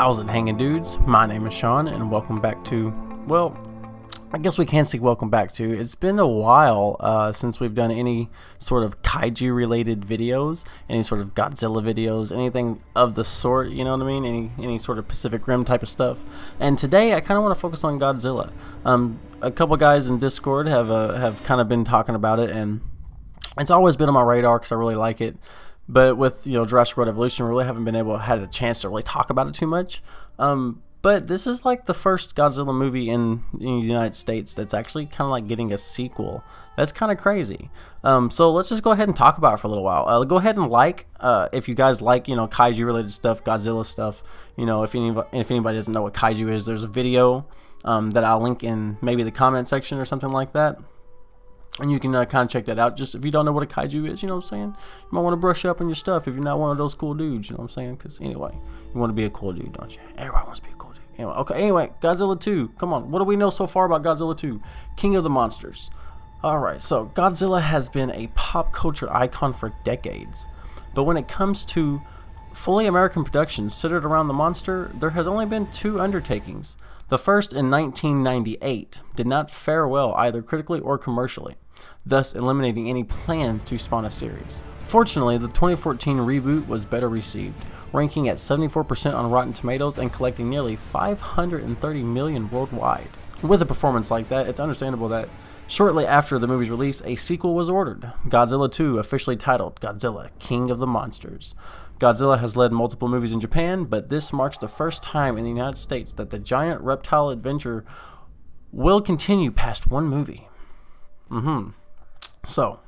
How's it hanging, dudes? My name is Sean, and welcome back to, well, I guess we can say welcome back to. It's been a while since we've done any sort of kaiju related videos, any sort of Godzilla videos, anything of the sort, you know what I mean? Any sort of Pacific Rim type of stuff. And today I kind of want to focus on Godzilla. A couple guys in Discord have kind of been talking about it, and it's always been on my radar because I really like it. But with, you know, Jurassic World Evolution, we really haven't been able to had a chance to really talk about it too much. But this is like the first Godzilla movie in the United States that's actually kind of like getting a sequel. That's kind of crazy. So let's just go ahead and talk about it for a little while. Go ahead and if you guys like, you know, kaiju related stuff, Godzilla stuff. You know, if anybody doesn't know what kaiju is, there's a video that I'll link in maybe the comment section or something like that. And you can kind of check that out. Just if you don't know what a kaiju is, you know what I'm saying? You might want to brush up on your stuff if you're not one of those cool dudes, you know what I'm saying? Because anyway, you want to be a cool dude, don't you? Everybody wants to be a cool dude. Anyway, okay, anyway, Godzilla 2. Come on, what do we know so far about Godzilla 2? King of the Monsters. Alright, so Godzilla has been a pop culture icon for decades. But when it comes to fully American productions centered around the monster, there has only been two undertakings. The first in 1998 did not fare well either critically or commercially, thus eliminating any plans to spawn a series. Fortunately, the 2014 reboot was better received, ranking at 74% on Rotten Tomatoes and collecting nearly $530 million worldwide. With a performance like that, it's understandable that shortly after the movie's release, a sequel was ordered, Godzilla 2, officially titled Godzilla, King of the Monsters. Godzilla has led multiple movies in Japan, but this marks the first time in the United States that the giant reptile adventure will continue past one movie. So,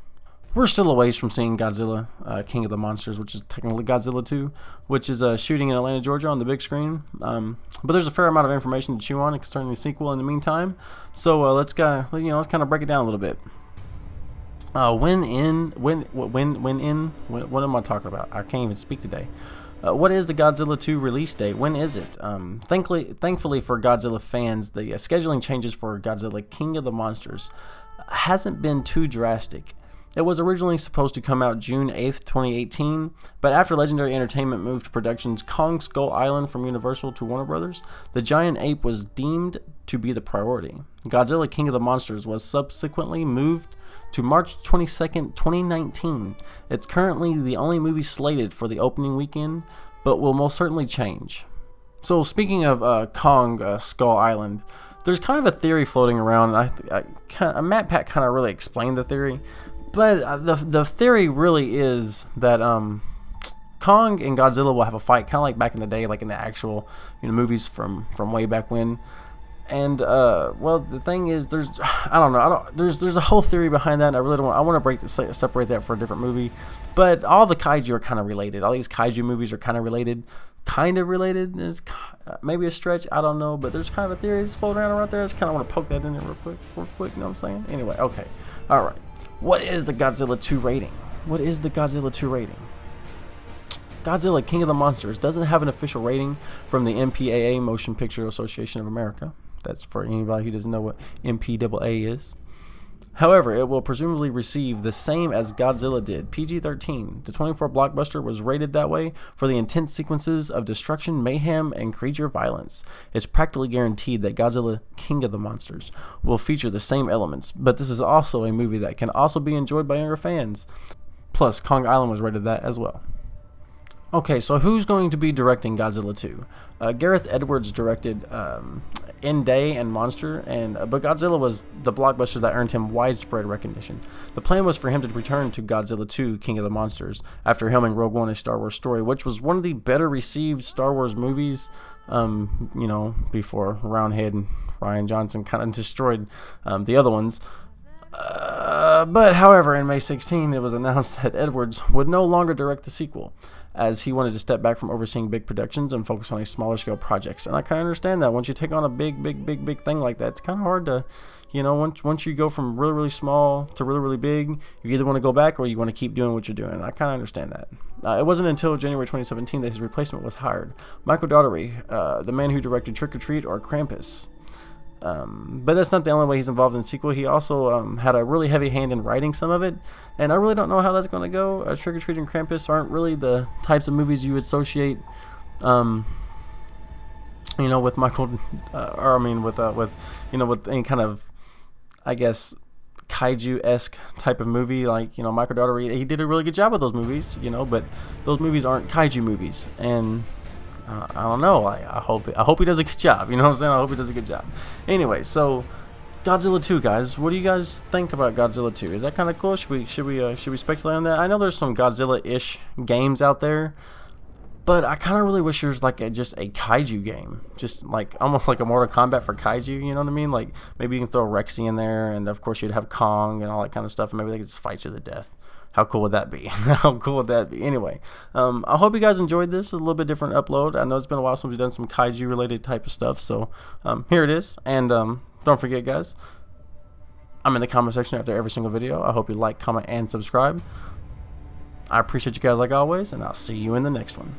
we're still a ways from seeing Godzilla, King of the Monsters, which is technically Godzilla 2, which is shooting in Atlanta, Georgia on the big screen. But there's a fair amount of information to chew on concerning the sequel in the meantime. So let's kind of break it down a little bit. When what am I talking about? I can't even speak today. What is the Godzilla 2 release date? When is it? Thankfully for Godzilla fans, the scheduling changes for Godzilla King of the Monsters hasn't been too drastic. It was originally supposed to come out June 8th, 2018, but after Legendary Entertainment moved productions Kong Skull Island from Universal to Warner Brothers, the giant ape was deemed to be the priority. Godzilla King of the Monsters was subsequently moved to March 22nd, 2019. It's currently the only movie slated for the opening weekend, but will most certainly change. So speaking of Kong Skull Island, there's kind of a theory floating around. Matt Pat kind of really explained the theory. But the theory really is that Kong and Godzilla will have a fight, kind of like back in the day, like in the actual movies from way back when. And well, the thing is, there's a whole theory behind that. And I really don't want. I want to separate that for a different movie. But all the kaiju are kind of related. All these kaiju movies are kind of related. Kind of related is maybe a stretch. I don't know, but there's kind of a theory that's floating around right there. I just kind of want to poke that in there real quick. You know what I'm saying? Anyway, okay, all right. What is the Godzilla 2 rating? What is the Godzilla 2 rating? Godzilla King of the Monsters doesn't have an official rating from the MPAA, Motion Picture Association of America. That's for anybody who doesn't know what MPAA is. However, it will presumably receive the same as Godzilla did, PG-13. The 24 blockbuster was rated that way for the intense sequences of destruction, mayhem, and creature violence. It's practically guaranteed that Godzilla King of the Monsters will feature the same elements, but this is also a movie that can also be enjoyed by younger fans. Plus, Kong Island was rated that as well. Okay, so who's going to be directing Godzilla 2? Gareth Edwards directed In Day and Monster, but Godzilla was the blockbuster that earned him widespread recognition. The plan was for him to return to Godzilla 2, King of the Monsters, after helming Rogue One: A Star Wars Story, which was one of the better received Star Wars movies, before Roundhead and Rian Johnson kind of destroyed the other ones. But however, in May 16, it was announced that Edwards would no longer direct the sequel, as he wanted to step back from overseeing big productions and focus on a smaller scale projects. And I kind of understand that. Once you take on a big thing like that, it's kind of hard to, once you go from really small to really big, you either want to go back or you want to keep doing what you're doing. And I kind of understand that. It wasn't until January 2017 that his replacement was hired. Michael Dougherty, the man who directed Trick or Treat or Krampus. But that's not the only way he's involved in the sequel. He also had a really heavy hand in writing some of it, and I really don't know how that's going to go. Trick or Treat and Krampus aren't really the types of movies you would associate you know, with Michael, or I mean, with you know, with any kind of, I guess, kaiju-esque type of movie, like, you know, Michael Dougherty, he did a really good job with those movies, you know, but those movies aren't kaiju movies, and I don't know. I hope he does a good job. You know what I'm saying? I hope he does a good job. Anyway, so Godzilla 2, guys. What do you guys think about Godzilla 2? Is that kind of cool? Should we speculate on that? I know there's some Godzilla-ish games out there, but I kind of really wish there was like just a kaiju game, just like almost like a Mortal Kombat for kaiju. You know what I mean? Like maybe you can throw Rexy in there, and of course you'd have Kong and all that kind of stuff, and maybe they could just fight you to the death. How cool would that be? How cool would that be? Anyway, I hope you guys enjoyed this. It's a little bit different upload. I know it's been a while since we've done some kaiju related type of stuff, so here it is. And don't forget, guys, I'm in the comment section after every single video. I hope you like, comment, and subscribe. I appreciate you guys like always, and I'll see you in the next one.